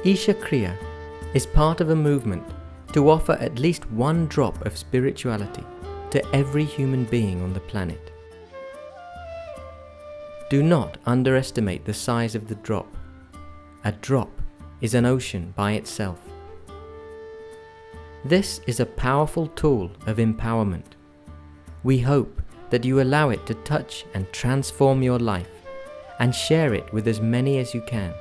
Isha Kriya is part of a movement to offer at least one drop of spirituality to every human being on the planet. Do not underestimate the size of the drop. A drop is an ocean by itself. This is a powerful tool of empowerment. We hope that you allow it to touch and transform your life and share it with as many as you can.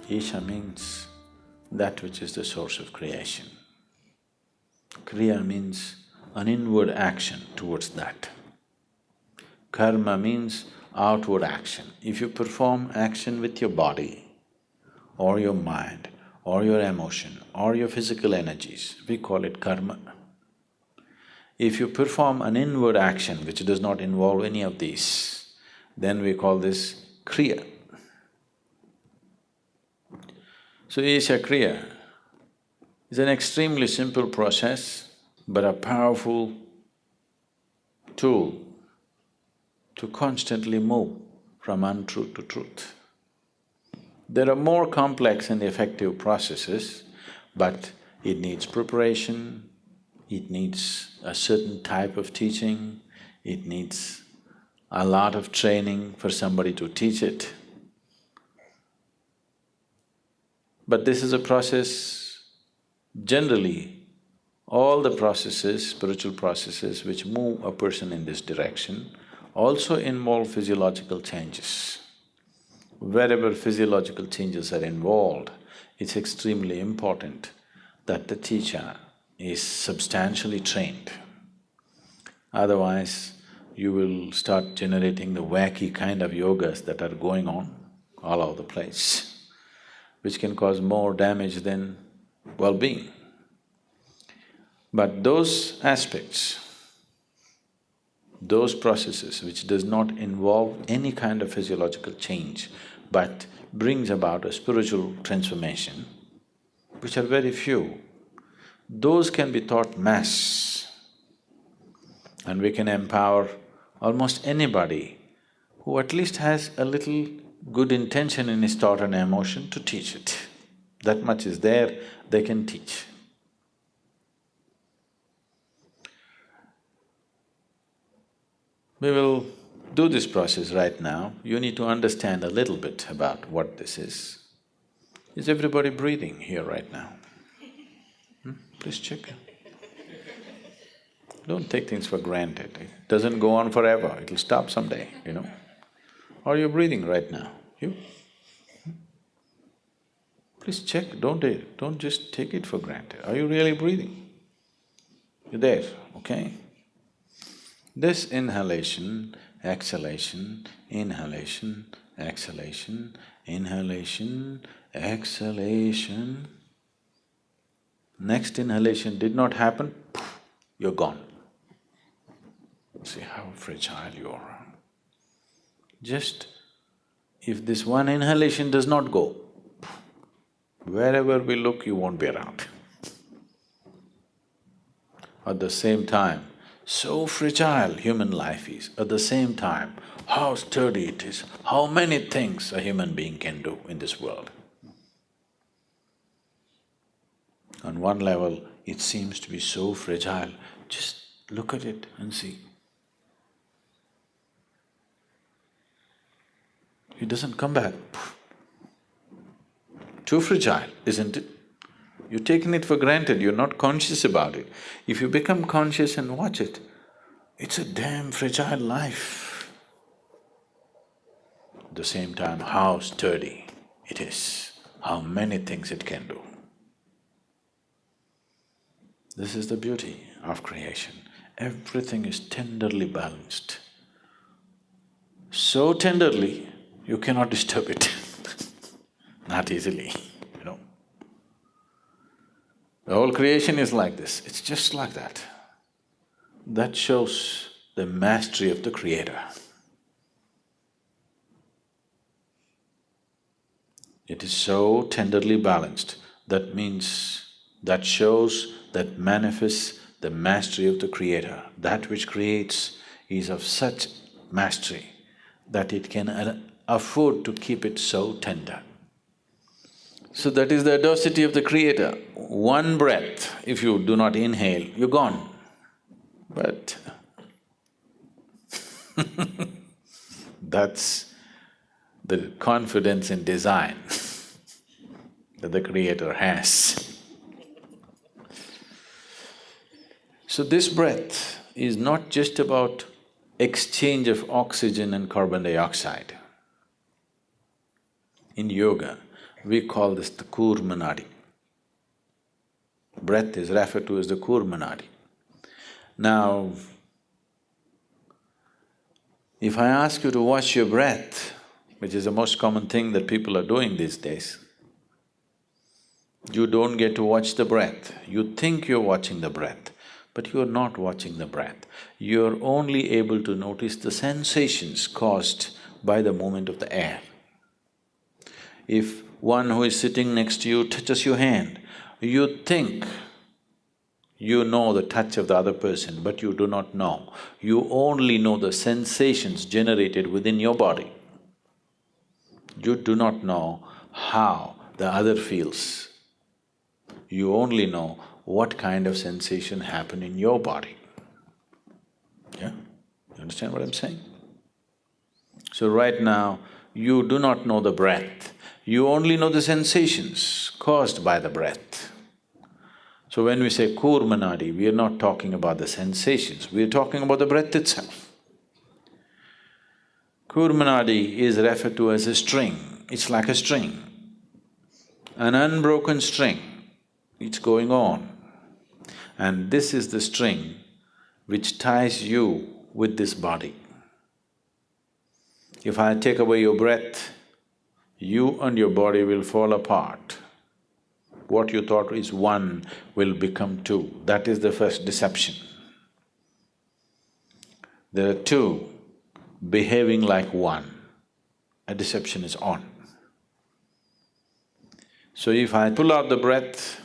Isha means that which is the source of creation. Kriya means an inward action towards that. Karma means outward action. If you perform action with your body, or your mind, or your emotion, or your physical energies, we call it karma. If you perform an inward action which does not involve any of these, then we call this kriya. So Isha Kriya is an extremely simple process, but a powerful tool to constantly move from untruth to truth. There are more complex and effective processes, but it needs preparation, it needs a certain type of teaching, it needs a lot of training for somebody to teach it. But this is a process, generally, all the processes, spiritual processes which move a person in this direction also involve physiological changes. Wherever physiological changes are involved, it's extremely important that the teacher is substantially trained. Otherwise, you will start generating the wacky kind of yogas that are going on all over the place, which can cause more damage than well-being. But those aspects, those processes which does not involve any kind of physiological change but brings about a spiritual transformation, which are very few, those can be taught mass. And we can empower almost anybody who at least has a little good intention in his thought and emotion to teach it. That much is there, they can teach. We will do this process right now. You need to understand a little bit about what this is. Is everybody breathing here right now? Please check. Don't take things for granted. It doesn't go on forever, it'll stop someday, you know. Are you breathing right now? You? Please check, don't just take it for granted. Are you really breathing? You're there, okay? This inhalation, exhalation, inhalation, exhalation, inhalation, exhalation. Next inhalation did not happen, you're gone. See how fragile you are. Just if this one inhalation does not go, wherever we look, you won't be around. At the same time, so fragile human life is, at the same time, how sturdy it is, how many things a human being can do in this world. On one level, it seems to be so fragile, just look at it and see. It doesn't come back. Too fragile, isn't it? You're taking it for granted, you're not conscious about it. If you become conscious and watch it, it's a damn fragile life. At the same time, how sturdy it is, how many things it can do. This is the beauty of creation. Everything is tenderly balanced. So tenderly, you cannot disturb it not easily, you know. The whole creation is like this, it's just like that. That shows the mastery of the Creator. It is so tenderly balanced, that means, that shows, that manifests the mastery of the Creator. That which creates is of such mastery that it can afford to keep it so tender. So that is the audacity of the Creator. One breath, if you do not inhale, you're gone. But that's the confidence in design that the Creator has. So this breath is not just about exchange of oxygen and carbon dioxide. In yoga, we call this the Kurmanadi. Breath is referred to as the Kurmanadi. Now, if I ask you to watch your breath, which is the most common thing that people are doing these days, you don't get to watch the breath. You think you're watching the breath, but you're not watching the breath. You're only able to notice the sensations caused by the movement of the air. If one who is sitting next to you touches your hand, you think you know the touch of the other person, but you do not know. You only know the sensations generated within your body. You do not know how the other feels. You only know what kind of sensation happened in your body. Yeah? You understand what I'm saying? So right now, you do not know the breath, you only know the sensations caused by the breath. So when we say Kurmanadi, we are not talking about the sensations, we are talking about the breath itself. Kurmanadi is referred to as a string, it's like a string, an unbroken string, it's going on. And this is the string which ties you with this body. If I take away your breath, you and your body will fall apart. What you thought is one will become two, that is the first deception. There are two behaving like one, a deception is on. So if I pull out the breath,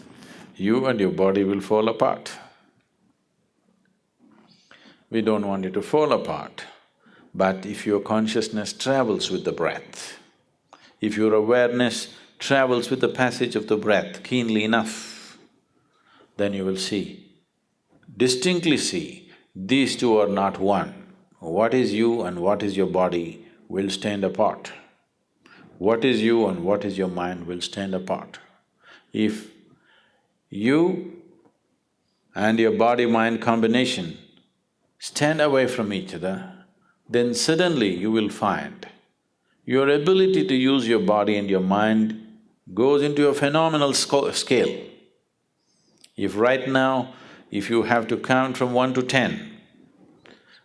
you and your body will fall apart. We don't want it to fall apart, but if your consciousness travels with the breath, if your awareness travels with the passage of the breath keenly enough, then you will see, distinctly see, these two are not one. What is you and what is your body will stand apart. What is you and what is your mind will stand apart. If you and your body-mind combination stand away from each other, then suddenly you will find your ability to use your body and your mind goes into a phenomenal scale. If right now, if you have to count from 1 to 10,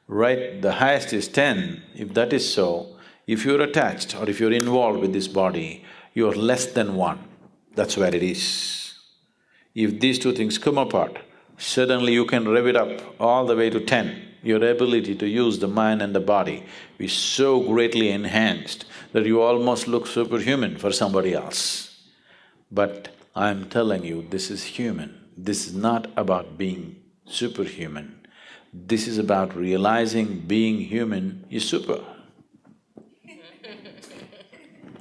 right, the highest is 10, if that is so, if you're attached or if you're involved with this body, you're less than 1, that's where it is. If these two things come apart, suddenly you can rev it up all the way to 10. Your ability to use the mind and the body is so greatly enhanced that you almost look superhuman for somebody else. But I'm telling you, this is human. This is not about being superhuman. This is about realizing being human is super.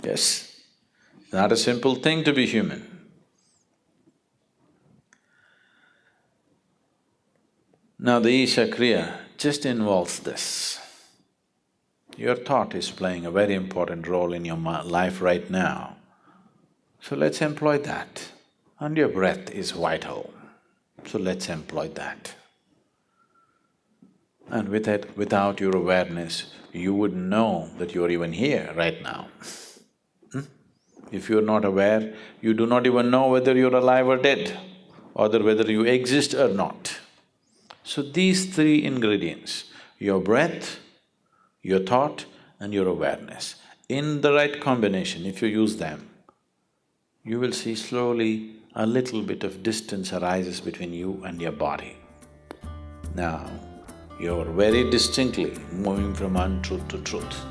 Yes, not a simple thing to be human. Now the Isha Kriya just involves this. Your thought is playing a very important role in your life right now. So let's employ that. And your breath is vital, so let's employ that. And without your awareness, you wouldn't know that you're even here right now. If you're not aware, you do not even know whether you're alive or dead, or whether you exist or not. So these three ingredients, your breath, your thought and your awareness, in the right combination, if you use them, you will see slowly a little bit of distance arises between you and your body. Now, you're very distinctly moving from untruth to truth.